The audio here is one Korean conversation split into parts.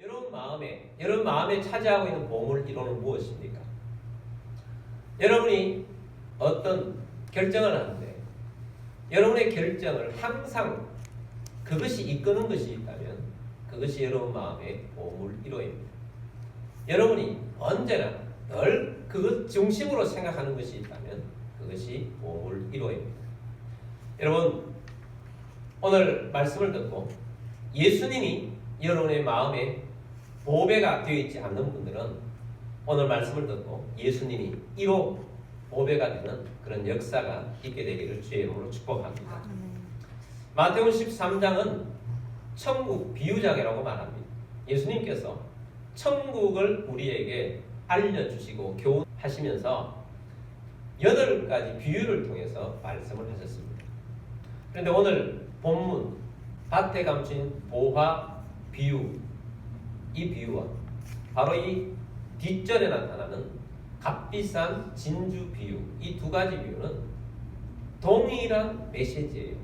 여러분 마음에 차지하고 있는 보물 1호는 무엇입니까? 여러분이 어떤 결정을 하는데 여러분의 결정을 항상 그것이 이끄는 것이 있다면 그것이 여러분 마음의 보물 1호입니다. 여러분이 언제나 늘 그것 중심으로 생각하는 것이 있다면 그것이 보물 1호입니다. 여러분 오늘 말씀을 듣고 예수님이 여러분의 마음에 보배가 되어 있지 않는 분들은 오늘 말씀을 듣고 예수님이 1호 보배가 되는 그런 역사가 있게 되기를 주의 이름으로 축복합니다. 마태복음 13장은 천국 비유장이라고 말합니다. 예수님께서 천국을 우리에게 알려주시고 교훈하시면서 8가지 비유를 통해서 말씀을 하셨습니다. 그런데 오늘 본문 밭에 감춘 보화 비유, 이 비유와 바로 이 뒷절에 나타나는 값비싼 진주 비유, 이 2가지 비유는 동일한 메시지예요.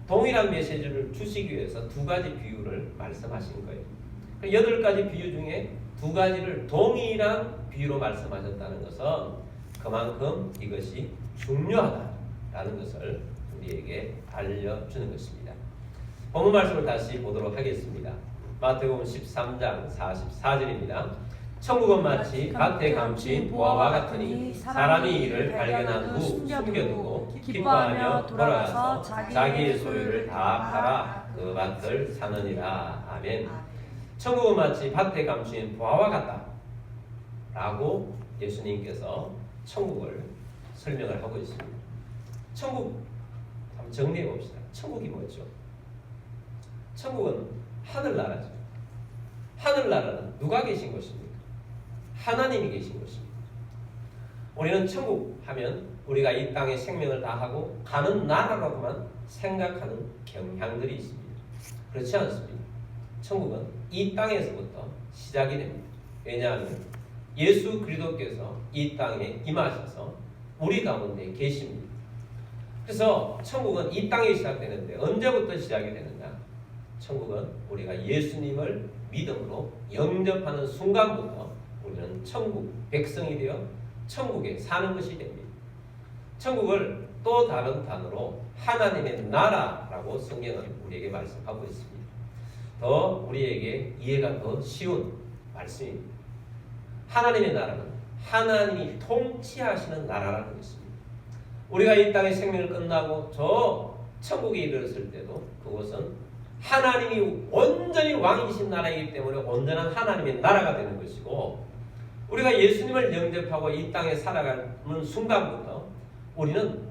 동일한 메시지를 주시기 위해서 2가지 비유를 말씀하신 거예요. 8가지 비유 중에 2가지를 동일한 비유로 말씀하셨다는 것은 그만큼 이것이 중요하다라는 것을 우리에게 알려주는 것입니다. 본문 말씀을 다시 보도록 하겠습니다. 마태복음 13장 44절입니다. 천국은 마치 밭에 감춘 보화와 같으니 사람이 이를 발견한 후 숨겨두고 기뻐하며 돌아가서 자기의 소유를 다 팔아 그 밭을 사느니라. 아멘. 천국은 마치 밭에 감춘 보화와 같다 라고 예수님께서 천국을 설명을 하고 있습니다. 천국 한번 정리해 봅시다. 천국이 뭐죠? 천국은 하늘나라죠. 하늘나라는 누가 계신 것입니까? 하나님이 계신 것입니다. 우리는 천국 하면 우리가 이 땅에 생명을 다하고 가는 나라라고만 생각하는 경향들이 있습니다. 그렇지 않습니다. 천국은 이 땅에서부터 시작이 됩니다. 왜냐하면 예수 그리스도께서 이 땅에 임하셔서 우리 가운데 계십니다. 그래서 천국은 이 땅에 시작되는데 언제부터 시작이 되느냐? 천국은 우리가 예수님을 믿음으로 영접하는 순간부터 우리는 천국 백성이 되어 천국에 사는 것이 됩니다. 천국을 또 다른 단어로 하나님의 나라라고 성경은 우리에게 말씀하고 있습니다. 더 우리에게 이해가 더 쉬운 말씀입니다. 하나님의 나라는 하나님이 통치하시는 나라라는 것입니다. 우리가 이 땅의 생명을 끝나고 저 천국에 이르렀을 때도 그것은 하나님이 온전히 왕이신 나라이기 때문에 온전한 하나님의 나라가 되는 것이고, 우리가 예수님을 영접하고 이 땅에 살아가는 순간부터 우리는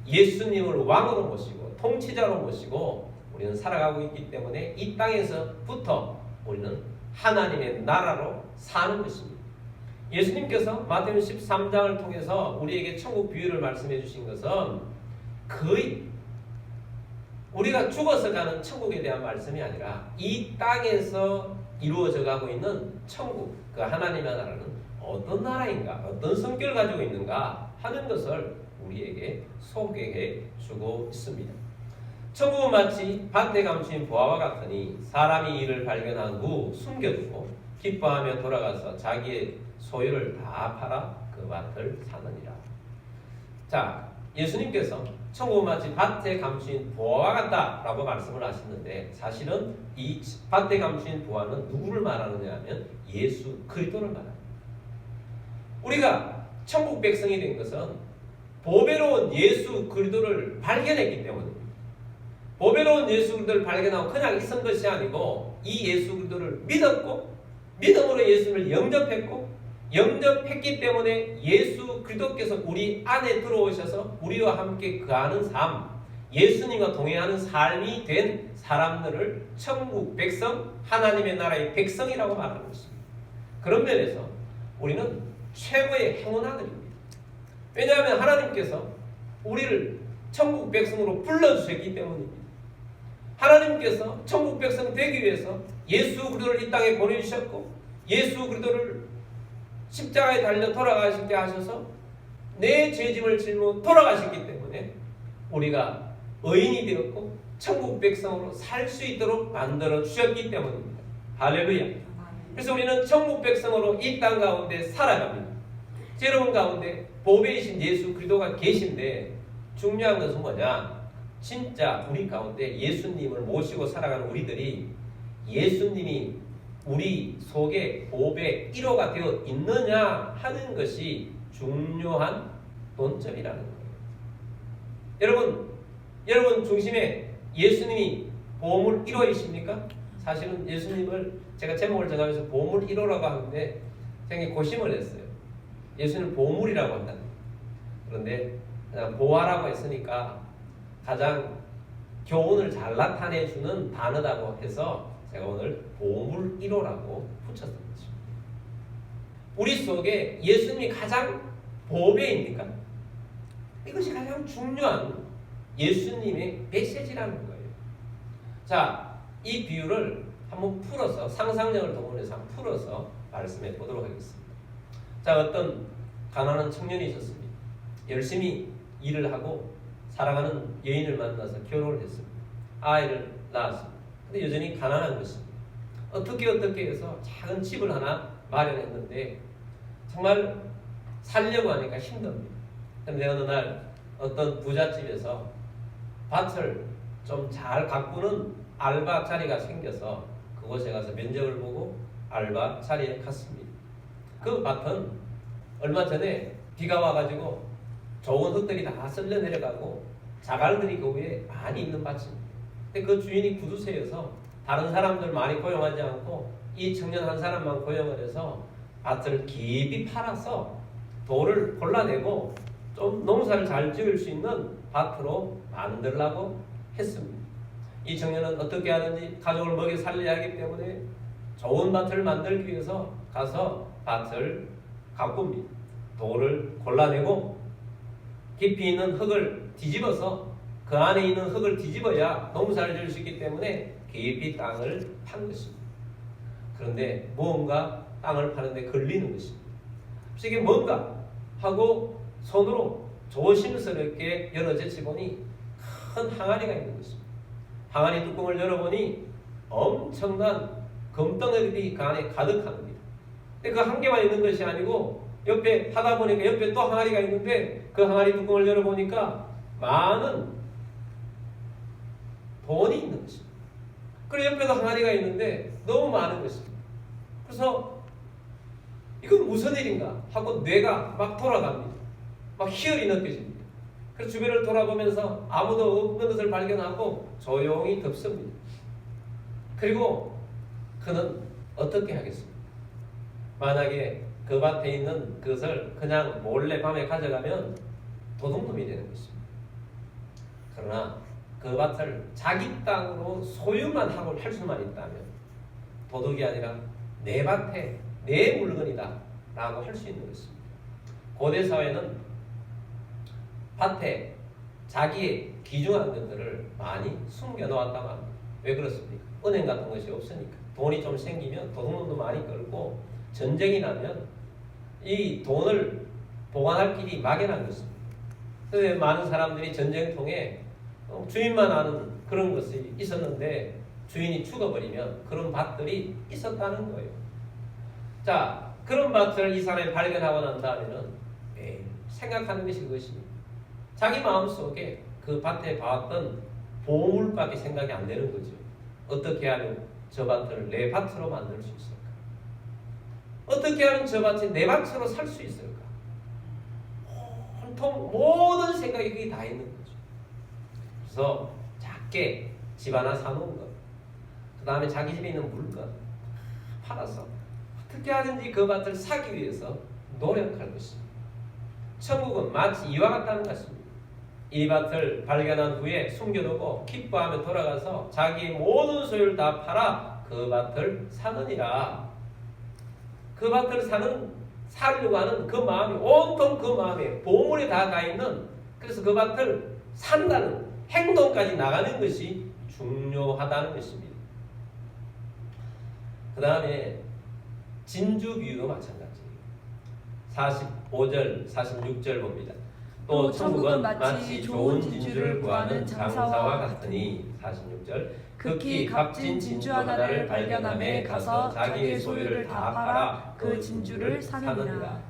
예수님을 왕으로 모시고 통치자로 모시고 우리는 살아가고 있기 때문에 이 땅에서부터 우리는 하나님의 나라로 사는 것입니다. 예수님께서 마태복음 13장을 통해서 우리에게 천국 비유를 말씀해 주신 것은 거의 우리가 죽어서 가는 천국에 대한 말씀이 아니라 이 땅에서 이루어져 가고 있는 천국, 그 하나님의 나라는 어떤 나라인가, 어떤 성격을 가지고 있는가 하는 것을 우리에게 소개해 주고 있습니다. 천국은 마치 밭에 감춘 보화와 같으니 사람이 이를 발견한 후 숨겨두고 기뻐하며 돌아가서 자기의 소유를 다 팔아 그 밭을 사느니라. 자, 예수님께서 천국은 마치 밭에 감춘 보화와 같다라고 말씀을 하셨는데, 사실은 이 밭에 감춘 보화는 누구를 말하느냐 하면 예수 그리스도를 말합니다. 우리가 천국 백성이 된 것은 보배로운 예수 그리스도를 발견했기 때문입니다. 보배로운 예수 그리스도를 발견하고 그냥 있은 것이 아니고 이 예수 그리스도를 믿었고 믿음으로 예수를 영접했고 영접했기 때문에 예수 그리스도께서 우리 안에 들어오셔서 우리와 함께 거하는 삶, 예수님과 동행하는 삶이 된 사람들을 천국 백성, 하나님의 나라의 백성이라고 말하는 것입니다. 그런 면에서 우리는 최고의 행운 아들입니다. 왜냐하면 하나님께서 우리를 천국 백성으로 불러주셨기 때문입니다. 하나님께서 천국 백성 되기 위해서 예수 그리스도를 이 땅에 보내주셨고 예수 그리스도를 십자가에 달려 돌아가시게 하셔서 내 죄짐을 짊어 돌아가셨기 때문에 우리가 의인이 되었고 천국 백성으로 살 수 있도록 만들어 주셨기 때문입니다. 할렐루야. 그래서 우리는 천국 백성으로 이 땅 가운데 살아갑니다. 여러분 가운데 보배이신 예수 그리스도가 계신데 중요한 것은 뭐냐? 진짜 우리 가운데 예수님을 모시고 살아가는 우리들이 예수님이 우리 속에 보배 1호가 되어 있느냐 하는 것이 중요한 논점이라는 거예요. 여러분 중심에 예수님이 보물 1호이십니까? 사실은 예수님을 제가 제목을 정하면서 보물 1호라고 하는데 굉장히 고심을 했어요. 예수님을 보물이라고 한다. 그런데 그냥 보화라고 했으니까 가장 교훈을 잘 나타내주는 단어라고 해서 제가 오늘 보물 1호라고 붙였던 거죠. 우리 속에 예수님이 가장 보배입니까? 이것이 가장 중요한 예수님의 메시지라는 거예요. 자, 이 비유를 한번 풀어서 상상력을 동원해서 한번 풀어서 말씀해 보도록 하겠습니다. 자, 어떤 가난한 청년이 있었습니다. 열심히 일을 하고 사랑하는 여인을 만나서 결혼을 했습니다. 아이를 낳았습니다. 근데 여전히 가난한 것입니다. 어떻게 해서 작은 집을 하나 마련했는데 정말 살려고 하니까 힘듭니다. 그런데 어느 날 어떤 부잣집에서 밭을 좀 잘 가꾸는 알바 자리가 생겨서 그곳에 가서 면접을 보고 알바 자리에 갔습니다. 그 밭은 얼마 전에 비가 와가지고 좋은 흙들이 다 쓸려 내려가고 자갈들이 그 위에 많이 있는 밭입니다. 근데 그 주인이 구두쇠여서 다른 사람들 많이 고용하지 않고 이 청년 한 사람만 고용을 해서 밭을 깊이 팔아서 돌을 골라내고 좀 농사를 잘 지을 수 있는 밭으로 만들려고 했습니다. 이 청년은 어떻게 하든지 가족을 먹여 살려야 하기 때문에 좋은 밭을 만들기 위해서 가서 밭을 가꿉니다. 돌을 골라내고 깊이 있는 흙을 뒤집어서 그 안에 있는 흙을 뒤집어야 농사를 지을 수 있기 때문에 깊이 땅을 판 것입니다. 그런데 무언가 땅을 파는데 걸리는 것입니다. 그래서 이게 뭔가 하고 손으로 조심스럽게 열어 제치보니 큰 항아리가 있는 것입니다. 항아리 뚜껑을 열어보니 엄청난 금덩어리들이 그 안에 가득합니다. 근데 그 한 개만 있는 것이 아니고 옆에 하다 보니까 옆에 또 항아리가 있는데 그 항아리 뚜껑을 열어보니까 많은 돈이 있는 것입니다. 그리고 옆에도 항아리가 있는데 너무 많은 것입니다. 그래서 이건 무슨 일인가 하고 뇌가 막 돌아갑니다. 막 희열이 느껴집니다. 그래서 주변을 돌아보면서 아무도 없는 것을 발견하고 조용히 덮습니다. 그리고 그는 어떻게 하겠습니까? 만약에 그 밭에 있는 그것을 그냥 몰래 밤에 가져가면 도둑놈이 되는 것입니다. 그러나 그 밭을 자기 땅으로 소유만 하고 할 수만 있다면 도둑이 아니라 내 밭에 내 물건이다 라고 할 수 있는 것입니다. 고대 사회는 밭에 자기의 귀중한 것들을 많이 숨겨놓았다고 합니다. 왜 그렇습니까? 은행 같은 것이 없으니까. 돈이 좀 생기면 도둑놈도 많이 끌고 전쟁이 나면 이 돈을 보관할 길이 막연한 것입니다. 그래서 많은 사람들이 전쟁통에 주인만 아는 그런 것이 있었는데 주인이 죽어버리면 그런 밭들이 있었다는 거예요. 자, 그런 밭을 이 사람이 발견하고 난 다음에는 생각하는 것이 그것입니다. 자기 마음속에 그 밭에 봐왔던 보물밖에 생각이 안 되는 거죠. 어떻게 하면 저 밭을 내 밭으로 만들 수 있을까? 어떻게 하면 저 밭이 내 밭으로 살 수 있을까? 온통 모든 생각이 그게 다 있는 거죠. 그래서 작게 집 하나 사놓은 것, 그 다음에 자기 집에 있는 물건 팔아서 어떻게 하든지 그 밭을 사기 위해서 노력할 것입니다. 천국은 마치 이와 같다는 것입니다. 이 밭을 발견한 후에 숨겨두고 기뻐하며 돌아가서 자기의 모든 소유를 다 팔아 그 밭을 사느니라. 그 밭을 사려고 하는 그 마음이 온통 그 마음에 보물이 다 가 있는, 그래서 그 밭을 산다는 행동까지 나가는 것이 중요하다는 것입니다. 그 다음에 진주 비유도 마찬가지예요. 45절, 46절 봅니다. 또 천국은 마치 좋은 진주를 구하는 장사와 같으니 46절 극히 값진 진주 하나를 발견함에 가서 자기의 소유를 다 팔아 그 진주를 사느니라.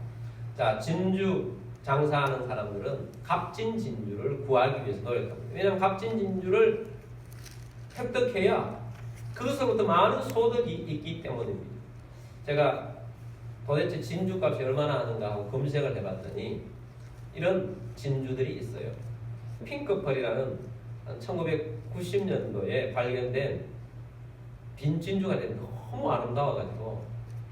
자, 진주 장사하는 사람들은 값진 진주를 구하기 위해서 노력합니다. 왜냐하면 값진 진주를 획득해야 그것으로부터 많은 소득이 있기 때문입니다. 제가 도대체 진주값이 얼마나 하는가 하고 검색을 해봤더니 이런 진주들이 있어요. 핑크펄이라는 1990년도에 발견된 빈 진주가 너무 아름다워가지고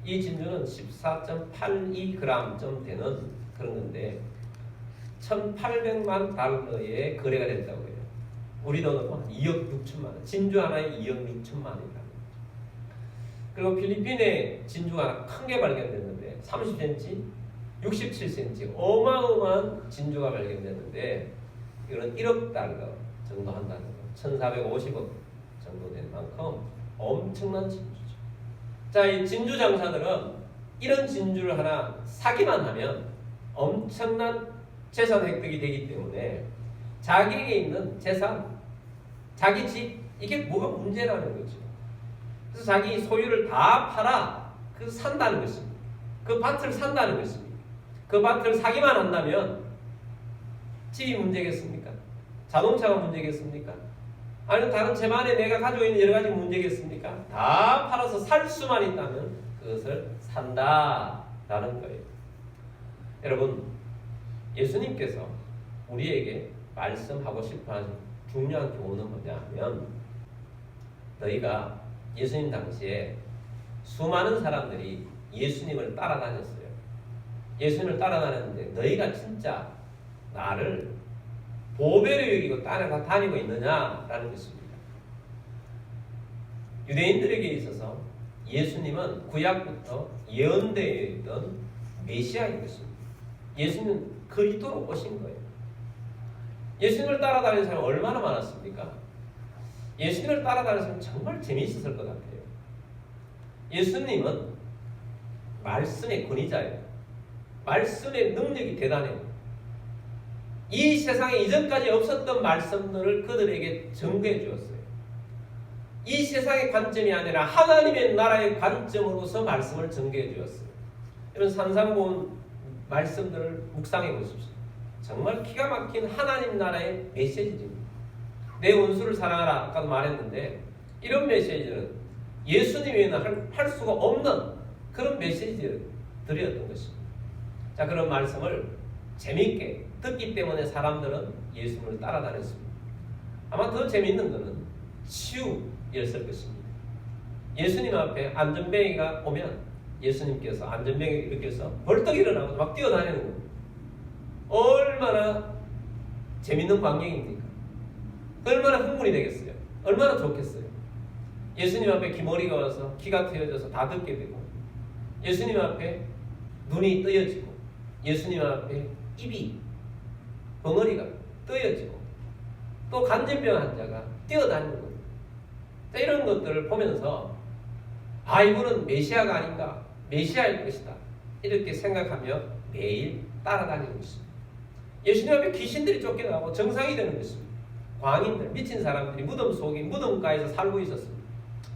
이 진주는 14.82g쯤 되는 그런 건데 1,800만 달러에 거래가 됐다고 해요. 우리 돈으로 한 2억 6천만 원. 진주 하나에 2억 6천만 원이다. 그리고 필리핀에 진주가 하나 큰 게 발견됐는데 30cm, 67cm 어마어마한 진주가 발견됐는데 이건 1억 달러 정도 한다는 거. 1,450억 정도 되는 만큼 엄청난 진주죠. 자, 이 진주 장사들은 이런 진주를 하나 사기만 하면 엄청난 재산 획득이 되기 때문에 자기에게 있는 재산, 자기 집, 이게 뭐가 문제라는 거죠. 그래서 자기 소유를 다 팔아 그 산다는 것입니다. 그 밭을 산다는 것입니다. 그 밭을 사기만 한다면 집이 문제겠습니까? 자동차가 문제겠습니까? 아니면 다른 집안에 내가 가지고 있는 여러 가지 문제겠습니까? 다 팔아서 살 수만 있다면 그것을 산다라는 거예요. 여러분, 예수님께서 우리에게 말씀하고 싶어하는 중요한 교훈은 뭐냐 하면 너희가 예수님 당시에 수많은 사람들이 예수님을 따라다녔어요. 예수님을 따라다녔는데 너희가 진짜 나를 보배로 여기고 따라다니고 있느냐라는 것입니다. 유대인들에게 있어서 예수님은 구약부터 예언되어 있던 메시아인 것입니다. 예수님은 그리스도로 오신 거예요. 예수님을 따라다니는 사람이 얼마나 많았습니까? 예수님을 따라다니는 사람이 정말 재미있었을 것 같아요. 예수님은 말씀의 권위자예요. 말씀의 능력이 대단해요. 이 세상에 이전까지 없었던 말씀들을 그들에게 전개해 주었어요. 이 세상의 관점이 아니라 하나님의 나라의 관점으로서 말씀을 전개해 주었어요. 이런 산상고운 말씀들을 묵상해 보십시오. 정말 기가 막힌 하나님 나라의 메시지입니다. 내 원수를 사랑하라 아까도 말했는데 이런 메시지는 예수님 외에는 할 수가 없는 그런 메시지들이었던 것입니다. 자, 그런 말씀을 재미있게 듣기 때문에 사람들은 예수님을 따라다녔습니다. 아마 더 재미있는 것은 치유였을 것입니다. 예수님 앞에 안전뱅이가 오면 예수님께서 안전뱅이를 일으켜서 벌떡 일어나고 막 뛰어다니는 겁니다. 얼마나 재밌는 광경입니까? 얼마나 흥분이 되겠어요? 얼마나 좋겠어요? 예수님 앞에 기머리가 와서 귀가 트여져서 다 듣게 되고 예수님 앞에 눈이 뜨여지고 예수님 앞에 입이 벙어리가 뜨여지고 또 간질병 환자가 뛰어다니는 거예요. 이런 것들을 보면서 아, 이분은 메시아가 아닌가, 메시아일 것이다 이렇게 생각하며 매일 따라다니는 것입니다. 예수님 앞에 귀신들이 쫓겨나고 정상이 되는 것입니다. 광인들, 미친 사람들이 무덤 속에 무덤가에서 살고 있었습니다.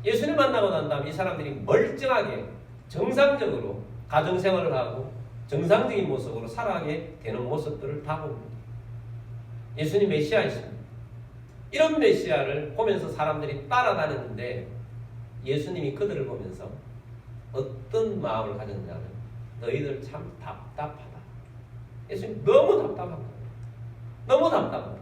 예수님 만나고 난 다음 이 사람들이 멀쩡하게 정상적으로 가정생활을 하고 정상적인 모습으로 살아가게 되는 모습들을 다 봅니다. 예수님 메시아이십니다. 이런 메시아를 보면서 사람들이 따라다녔는데 예수님이 그들을 보면서 어떤 마음을 가졌냐면 너희들 참 답답하다. 예수님 너무 답답한 거예요. 너무 답답하다.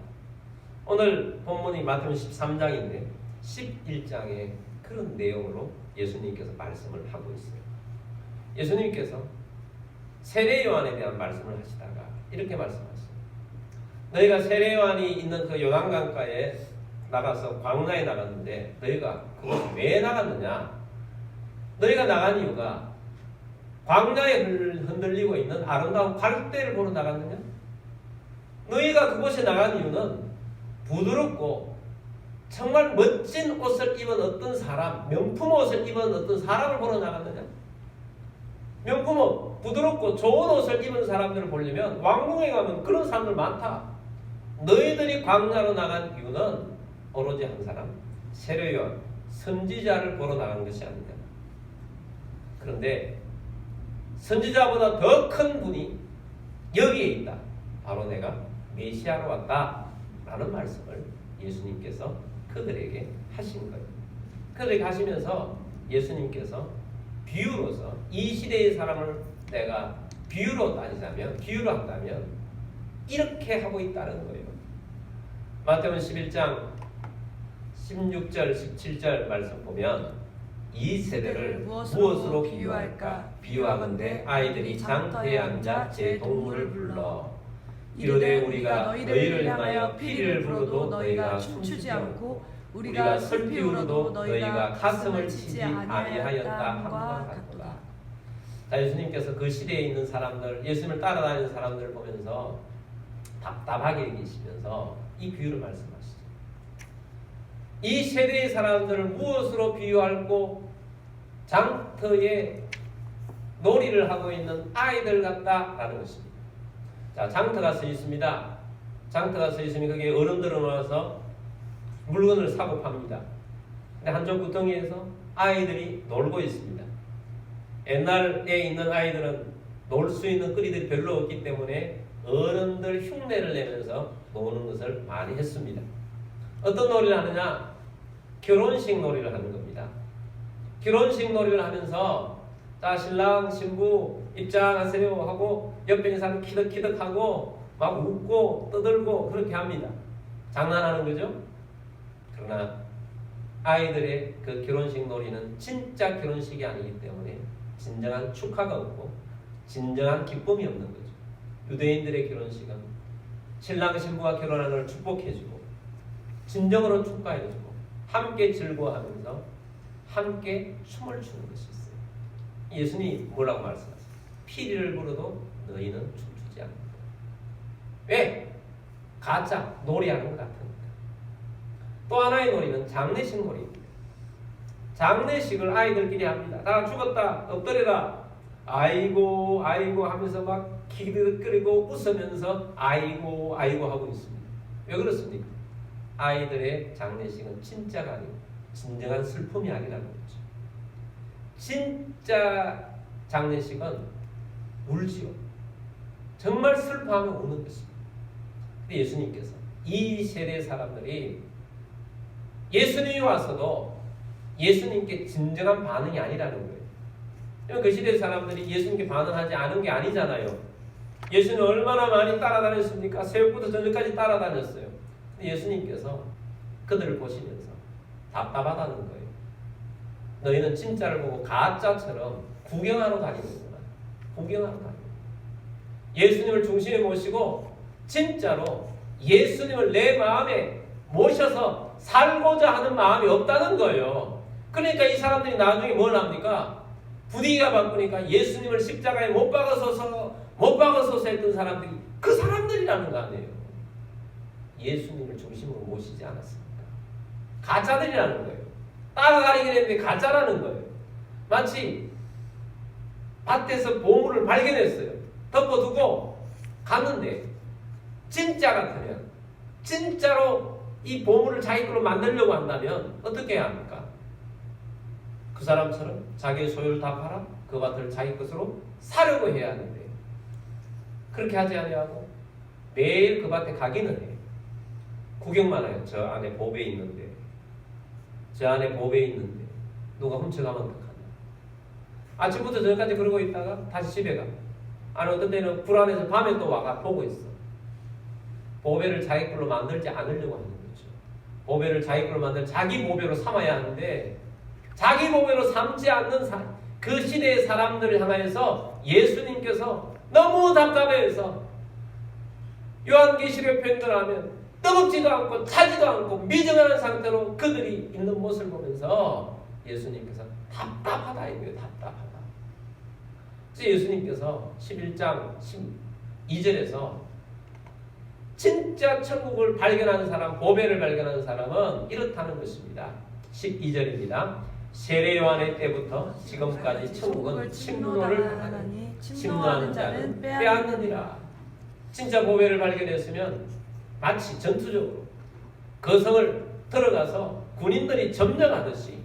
오늘 본문이 마태복음 13장인데 11장에 그런 내용으로 예수님께서 말씀을 하고 있어요. 예수님께서 세례 요한에 대한 말씀을 하시다가 이렇게 말씀하셨어요. 너희가 세례 요한이 있는 그 요단강가에 나가서 광야에 나갔는데 너희가 그것이 왜 나갔느냐? 너희가 나간 이유가 광야에 흔들리고 있는 아름다운 갈대를 보러 나갔느냐? 너희가 그곳에 나간 이유는 부드럽고 정말 멋진 옷을 입은 어떤 사람, 명품 옷을 입은 어떤 사람을 보러 나갔느냐? 명품업, 부드럽고 좋은 옷을 입은 사람들을 보려면 왕궁에 가면 그런 사람들 많다. 너희들이 광야로 나간 이유는 오로지 한 사람, 세례요한 선지자를 보러 나간 것이 아니냐. 그런데 선지자보다 더 큰 분이 여기에 있다. 바로 내가 메시아로 왔다 라는 말씀을 예수님께서 그들에게 하신 거예요. 그들에게 하시면서 예수님께서 비유로서 이 시대의 사람을 내가 비유로 따지자면, 비유로 한다면 이렇게 하고 있다는 거예요. 마태복음 11장 16절 17절 말씀 보면 이 세대를 무엇으로 비유할까? 비유하건대 아이들이 장터에 앉아 제 동물을 불러 이르되 우리가 너희를 향하여 피리를 불어도 너희가 춤추지 않고 우리가 슬피 울어도 너희가 가슴을 치지 아니하였다 함과 같도다. 자, 예수님께서 그 시대에 있는 사람들, 예수님을 따라다니는 사람들을 보면서 답답하게 계시면서 이 비유를 말씀하시죠. 이 세대의 사람들을 무엇으로 비유할고 장터에 놀이를 하고 있는 아이들 같다라는 것입니다. 자, 장터가 서 있습니다. 장터가 서 있으면 거기에 어른들은 와서 물건을 사고 팝니다. 근데 한쪽 구덩이에서 아이들이 놀고 있습니다. 옛날에 있는 아이들은 놀 수 있는 거리들이 별로 없기 때문에 어른들 흉내를 내면서 노는 것을 많이 했습니다. 어떤 놀이를 하느냐? 결혼식 놀이를 하는 겁니다. 결혼식 놀이를 하면서 자, 신랑 신부 입장하세요 하고 옆에 있는 사람 키득키득하고 막 웃고 떠들고 그렇게 합니다. 장난하는 거죠. 그러나 아이들의 그 결혼식 놀이는 진짜 결혼식이 아니기 때문에 진정한 축하가 없고 진정한 기쁨이 없는 거죠. 유대인들의 결혼식은 신랑 신부가 결혼하는 걸 축복해주고 진정으로 축하해주고 함께 즐거워하면서 함께 춤을 추는 것이 있어요. 예수님이 뭐라고 말씀하세요? 피리를 불어도 너희는 춤추지 않는다. 왜? 가짜 놀이하는 것 같으니까. 또 하나의 놀이는 장례식 놀이입니다. 장례식을 아이들끼리 합니다. 다 죽었다 엎드려라 아이고 아이고 하면서 막 기득거리고 웃으면서 아이고 아이고 하고 있습니다. 왜 그렇습니까? 아이들의 장례식은 진짜가 아니고 진정한 슬픔이 아니라는 거죠. 진짜 장례식은 울지요. 정말 슬퍼하면 우는 것입니다. 근데 예수님께서 이 세대 사람들이 예수님이 와서도 예수님께 진정한 반응이 아니라는 거예요. 그 시대 사람들이 예수님께 반응하지 않은 게 아니잖아요. 예수는 얼마나 많이 따라다녔습니까? 새벽부터 저녁까지 따라다녔어요. 근데 예수님께서 그들을 보시면서 답답하다는 거예요. 너희는 진짜를 보고 가짜처럼 구경하러 다니는구나. 구경하러 다니는 예수님을 중심에 모시고 진짜로 예수님을 내 마음에 모셔서 살고자 하는 마음이 없다는 거예요. 그러니까 이 사람들이 나중에 뭘 합니까? 분위기가 바꾸니까 예수님을 십자가에 못 박아서서 했던 사람들이 그 사람들이라는 거 아니에요. 예수님을 중심으로 모시지 않았습니까? 가짜들이라는 거예요. 따라다니긴 했는데 가짜라는 거예요. 마치 밭에서 보물을 발견했어요. 덮어두고 갔는데 진짜 같으면 진짜로 이 보물을 자기 걸로 만들려고 한다면 어떻게 해야 합니까? 그 사람처럼 자기의 소유를 다 팔아 그 밭을 자기 것으로 사려고 해야 하는데 그렇게 하지 아니하고 매일 그 밭에 가기는 해요. 구경만 해요. 저 안에 보배 있는데 저 안에 보배 있는데 누가 훔쳐가면 어떡하나. 아침부터 저녁까지 그러고 있다가 다시 집에 가. 아니 어떤 때는 불안해서 밤에 또 와가 보고 있어. 보배를 자기 걸로 만들지 않으려고 하는 거죠. 보배를 자기 걸로 만들 자기 보배로 삼아야 하는데 자기 보배로 삼지 않는 그 시대의 사람들을 향하여서 예수님께서 너무 답답해서 요한계시록 표현하면 뜨겁지도 않고 차지도 않고 미정한 상태로 그들이 있는 모습을 보면서 예수님께서 답답하다 이거예요. 답답하다. 그래서 예수님께서 11장 12절에서 진짜 천국을 발견하는 사람, 보배를 발견하는 사람은 이렇다는 것입니다. 12절입니다. 세례 요한의 때부터 지금까지 천국은 침노를 하나니 침노하는 자는 빼앗느니라. 진짜 보배를 발견했으면 마치 전투적으로 그 성을 들어가서 군인들이 점령하듯이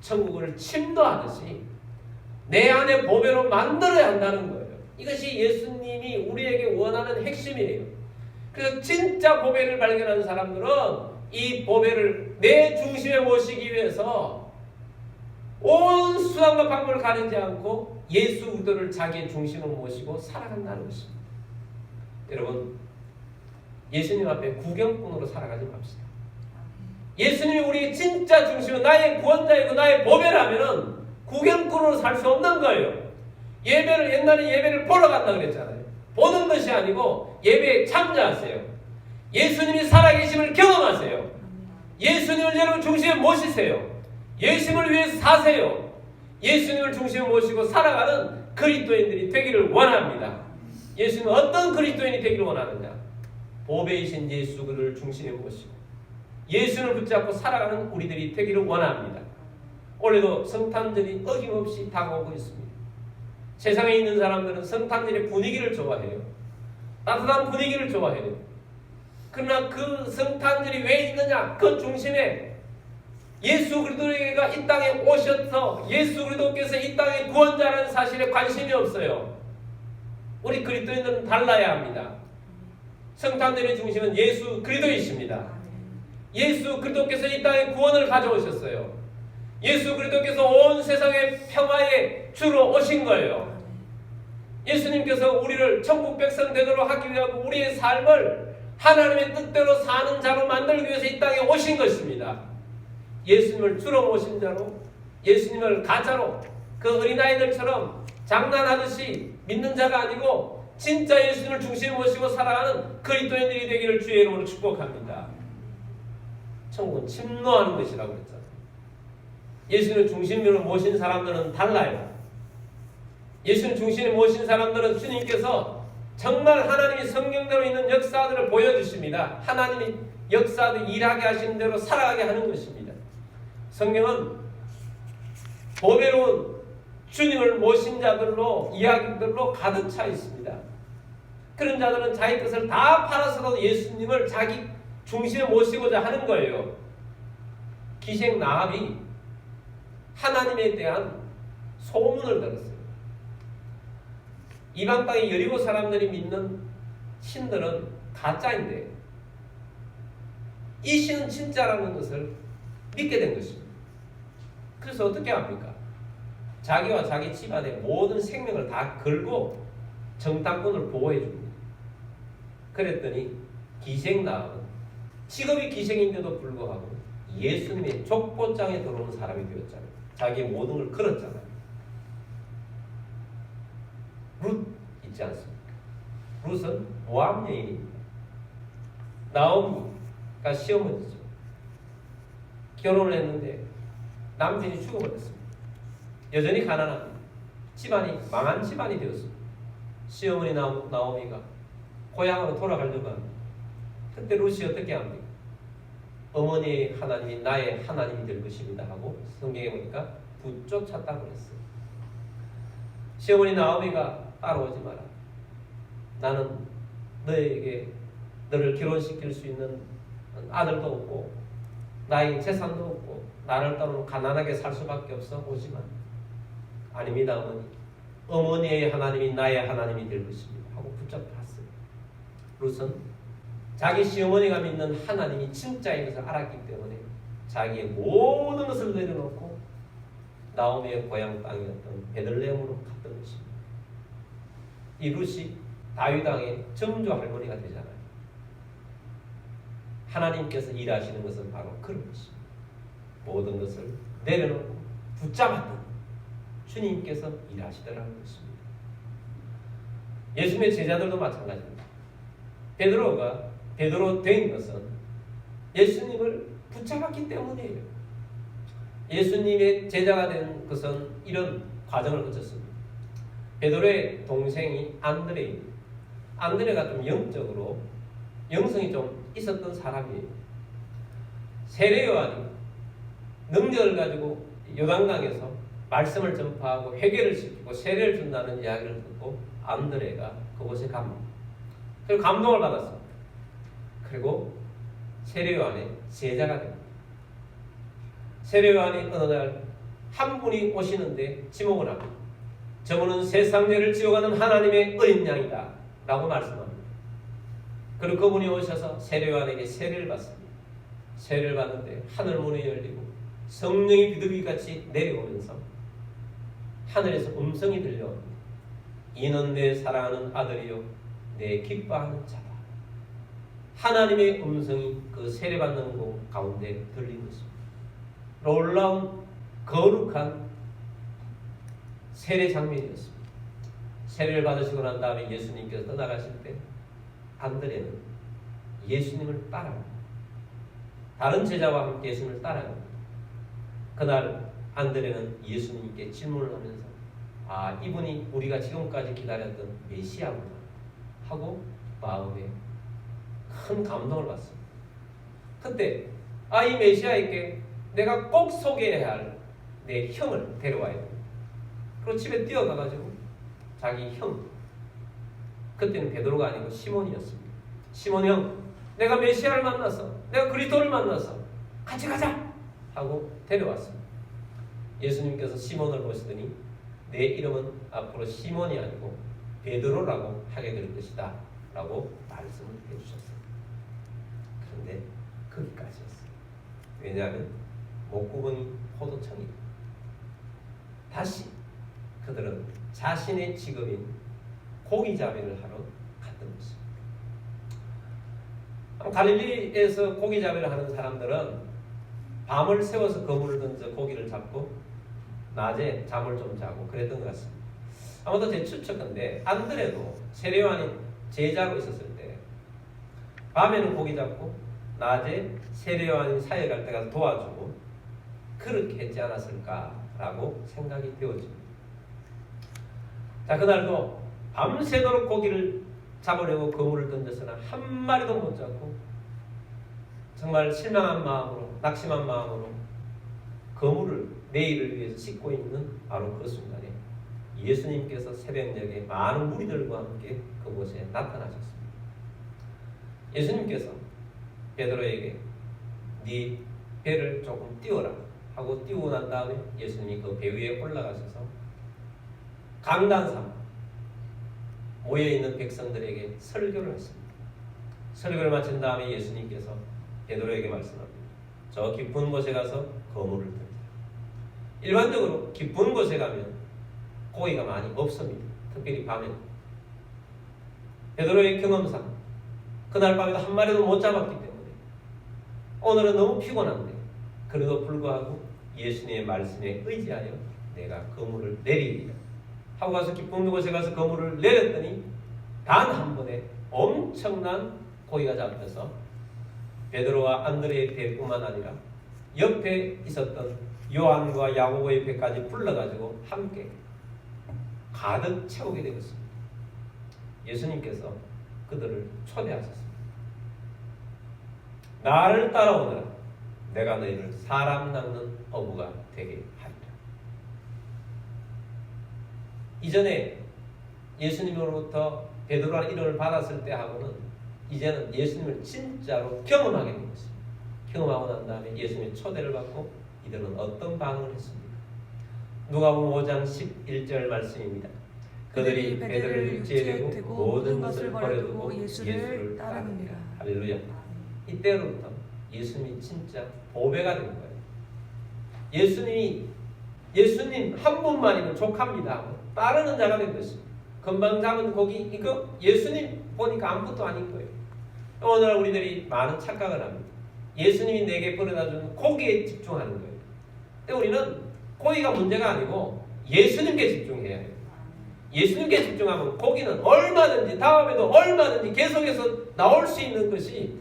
천국을 침노하듯이 내 안에 보배로 만들어야 한다는 거예요. 이것이 예수님이 우리에게 원하는 핵심이에요. 그래서 진짜 보배를 발견한 사람들은 이 보배를 내 중심에 모시기 위해서 온 수단과 방법을 가리지 않고 예수 그리스도를 자기의 중심으로 모시고 살아간다는 것입니다. 여러분, 예수님 앞에 구경꾼으로 살아가지 맙시다. 예수님이 우리의 진짜 중심은 나의 구원자이고 나의 보배라면은 구경꾼으로 살 수 없는 거예요. 예배를 옛날에 예배를 보러 간다 그랬잖아요. 보는 것이 아니고 예배에 참여하세요. 예수님이 살아계심을 경험하세요. 예수님을 여러분 중심에 모시세요. 예수님을 위해서 사세요. 예수님을 중심에 모시고 살아가는 그리스도인들이 되기를 원합니다. 예수님은 어떤 그리스도인이 되기를 원하느냐? 보배이신 예수 그를 중심에 모시고 예수를 붙잡고 살아가는 우리들이 되기를 원합니다. 올해도 성탄절이 어김없이 다가오고 있습니다. 세상에 있는 사람들은 성탄절의 분위기를 좋아해요. 따뜻한 분위기를 좋아해요. 그러나 그 성탄절이 왜 있느냐? 그 중심에 예수 그리스도가 이 땅에 오셔서 예수 그리스도께서 이 땅의 구원자라는 사실에 관심이 없어요. 우리 그리스도인들은 달라야 합니다. 성탄절의 중심은 예수 그리스도이십니다. 예수 그리스도께서 이 땅에 구원을 가져오셨어요. 예수 그리스도께서 온 세상의 평화의 주로 오신 거예요. 예수님께서 우리를 천국 백성 되도록 하기 위하고 우리의 삶을 하나님의 뜻대로 사는 자로 만들기 위해서 이 땅에 오신 것입니다. 예수님을 주로 모신 자로, 예수님을 가짜로, 그 어린아이들처럼 장난하듯이 믿는 자가 아니고 진짜 예수님을 중심에 모시고 살아가는 그리스도인들이 되기를 주의 이름으로 축복합니다. 천국은 침노하는 것이라고 그랬잖아요. 예수님을 중심으로 모신 사람들은 달라요. 예수님 중심에 모신 사람들은 주님께서 정말 하나님이 성경대로 있는 역사들을 보여주십니다. 하나님이 역사들 일하게 하시는 대로 살아가게 하는 것입니다. 성경은 보배로운 주님을 모신 자들로 이야기들로 가득 차 있습니다. 그런 자들은 자기 것을 다 팔아서도 예수님을 자기 중심에 모시고자 하는 거예요. 기생 라합이 하나님에 대한 소문을 들었어요. 이방 땅의 여리고 사람들이 믿는 신들은 가짜인데 이 신은 진짜라는 것을 믿게 된 것입니다. 그래서 어떻게 합니까? 자기와 자기 집안의 모든 생명을 다 걸고 정탐꾼을 보호해 줍니다. 그랬더니 기생 라합은 직업이 기생인데도 불구하고 예수님의 족보장에 들어오는 사람이 되었잖아요. 자기의 모든 걸 걸었잖아요. 룻 있지 않습니까? 룻은 모압 여인입니다. 나오미가 시어머니죠. 결혼을 했는데 남편이 죽어버렸습니다. 여전히 가난합니다. 집안이 망한 집안이 되었습니다. 시어머니 나오미가 고향으로 돌아가려고 합니다. 그때 룻이 어떻게 합니까? 어머니의 하나님이 나의 하나님이 될 것입니다 하고 성경에 보니까 붙쫓았다고 그랬어요. 시어머니 나오미가 따라오지 마라. 나는 너에게 너를 결혼시킬 수 있는 아들도 없고 나의 재산도 없고 나를 따로 가난하게 살 수밖에 없어. 오지만 아닙니다 어머니. 어머니의 하나님이 나의 하나님이 될 것입니다 하고 붙잡았어요. 룻은 자기 시어머니가 믿는 하나님이 진짜인 것을 알았기 때문에 자기의 모든 것을 내려놓고 나오미의 고향 땅이었던 베들레헴으로 갔던 것입니다. 이 룻이 다윗 왕의 정조 할머니가 되잖아요. 하나님께서 일하시는 것은 바로 그런 것입니다. 모든 것을 내려놓고 붙잡았던 주님께서 일하시더라는 것입니다. 예수님의 제자들도 마찬가지입니다. 베드로 된 것은 예수님을 붙잡았기 때문이에요. 예수님의 제자가 된 것은 이런 과정을 거쳤습니다. 베드로의 동생이 안드레입니다. 안드레가 좀 영적으로 영성이 좀 있었던 사람이에요. 세례 요한이 능력을 가지고 요단강에서 말씀을 전파하고 회개를 시키고 세례를 준다는 이야기를 듣고 안드레가 그곳에 갑니다. 그리고 감동을 받았습니다. 그리고 세례 요한의 제자가 됩니다. 세례 요한이 어느 날 한 분이 오시는데 지목을 합니다. 저분은 세상 죄를 지어가는 하나님의 어린 양이다 라고 말씀합니다. 그리고 그분이 오셔서 세례 요한에게 세례를 받습니다. 세례를 받는데 하늘 문이 열리고 성령이 비둘기같이 내려오면서 하늘에서 음성이 들려옵니다. 이는 내 사랑하는 아들이요 내 기뻐하는 자다. 하나님의 음성이 그 세례받는 곳 가운데 들린 것입니다. 놀라운 거룩한 세례 장면이었습니다. 세례를 받으시고 난 다음에 예수님께서 떠나가실 때 안드레는 예수님을 따라갑니다. 다른 제자와 함께 예수님을 따라갑니다. 그날 안드레는 예수님께 질문을 하면서 이분이 우리가 지금까지 기다렸던 메시아구나 하고 마음에 큰 감동을 받습니다. 그때 이 메시아에게 내가 꼭 소개해야 할 내 형을 데려와야 됩니다. 그리고 집에 뛰어가가지고 자기 형, 그때는 베드로가 아니고 시몬이었습니다. 시몬 형, 내가 메시아를 만났어. 내가 그리스도를 만났어. 같이 가자 하고 데려왔습니다. 예수님께서 시몬을 보시더니 내 이름은 앞으로 시몬이 아니고 베드로라고 하게 될 것이다 라고 말씀을 해주셨어요. 그런데 거기까지였어요. 왜냐하면 목구멍이 포도청이다. 다시 그들은 자신의 직업인 고기잡이를 하러 갔던 것입니다. 갈릴리에서 고기잡이를 하는 사람들은 밤을 새워서 거물을 던져 고기를 잡고 낮에 잠을 좀 자고 그랬던 것 같습니다. 아무도 제 추측인데 안드레도 세례 요한이 제자로 있었을 때 밤에는 고기 잡고 낮에 세례 요한이 사회 갈 때 가서 도와주고 그렇게 했지 않았을까라고 생각이 되어집니다. 자, 그날도 밤새도록 고기를 잡으려고 거물을 던졌으나 한 마리도 못 잡고 정말 실망한 마음으로 낙심한 마음으로 거물을 내일을 위해서 씻고 있는 바로 그 순간에 예수님께서 새벽녘에 많은 무리들과 함께 그곳에 나타나셨습니다. 예수님께서 베드로에게 네 배를 조금 띄워라 하고 띄우고 난 다음에 예수님이 그 배 위에 올라가셔서 강단상 모여있는 백성들에게 설교를 했습니다. 설교를 마친 다음에 예수님께서 베드로에게 말씀합니다. 저 깊은 곳에 가서 거물을 던지라. 일반적으로 깊은 곳에 가면 고기가 많이 없습니다. 특별히 밤에는. 베드로의 경험상 그날 밤에도 한 마리도 못 잡았기 때문에 오늘은 너무 피곤한데 그래도 불구하고 예수님의 말씀에 의지하여 내가 거물을 내리리라 하고 가서 깊은 곳에 가서 거물을 내렸더니 단 한 번에 엄청난 고기가 잡혀서 베드로와 안드레의 배뿐만 아니라 옆에 있었던 요한과 야고보의 배까지 불러가지고 함께 가득 채우게 되었습니다. 예수님께서 그들을 초대하셨습니다. 나를 따라오너라. 내가 너희를 사람 낚는 어부가 되게 하리라. 이전에 예수님으로부터 베드로라는 이름을 받았을 때하고는 이제는 예수님을 진짜로 경험하게 된 것입니다. 경험하고 난 다음에 예수님의 초대를 받고 이들은 어떤 반응을 했습니까? 누가복음 5장 11절 말씀입니다. 그들이 베드로를 육지에 두고 모든 것을 버려두고 예수를 따르니라. 할렐루야. 이때로부터 예수님이 진짜 보배가 된 거예요. 예수님 한 분만이면 족합니다. 따르는 자가 된 것입니다. 금방 잡은 고기 이거 예수님 보니까 아무것도 아닌 거예요. 오늘 우리들이 많은 착각을 합니다. 예수님이 내게 버려다준 고기에 집중하는 거예요. 근데 우리는 고기가 문제가 아니고 예수님께 집중해야 해요. 예수님께 집중하면 고기는 얼마든지 다음에도 얼마든지 계속해서 나올 수 있는 것이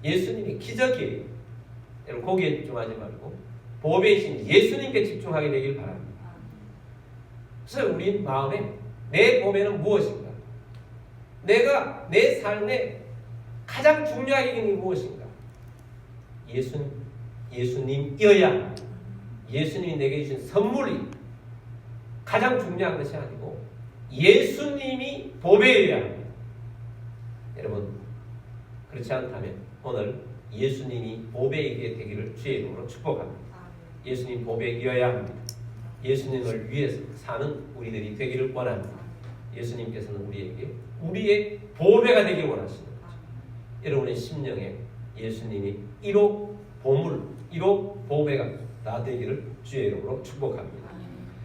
예수님의 기적이에요. 여러분 고기에 집중하지 말고 보배이신 예수님께 집중하게 되길 바랍니다. 그래서 우리 마음에 내 보배는 무엇인가? 내가 내 삶에 가장 중요하게 여기는 게 무엇인가? 예수님이어야 예수님이 내게 주신 선물이 가장 중요한 것이 아니고 예수님이 보배여야 합니다. 여러분 그렇지 않다면 오늘 예수님이 보배이게 되기를 주의 이름으로 축복합니다. 예수님 보배이어야 합니다. 예수님을 위해서 사는 우리들이 되기를 원합니다. 예수님께서는 우리에게 우리의 보배가 되길 원하시는 거죠. 여러분의 심령에 예수님이 1호 보물, 1호 보배가 다 되기를 주의 이름으로 축복합니다.